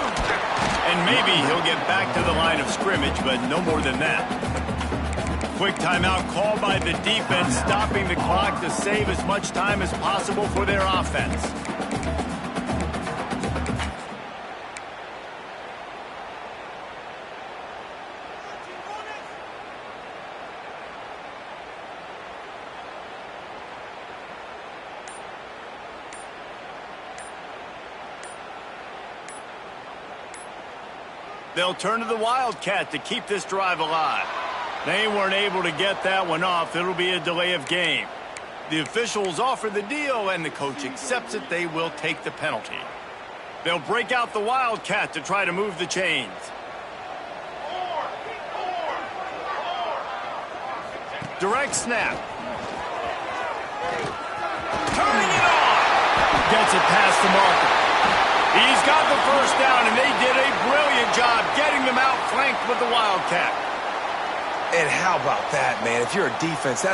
And maybe he'll get back to the line of scrimmage, but no more than that. Quick timeout called by the defense, stopping the clock to save as much time as possible for their offense. They'll turn to the Wildcat to keep this drive alive. They weren't able to get that one off. It'll be a delay of game. The officials offer the deal, and the coach accepts it. They will take the penalty. They'll break out the Wildcat to try to move the chains. Direct snap. Turning it on. Gets it past the marker. He's got the first down, and they did a brilliant job getting them out flanked with the Wildcat. And how about that, man? If you're a defense, that's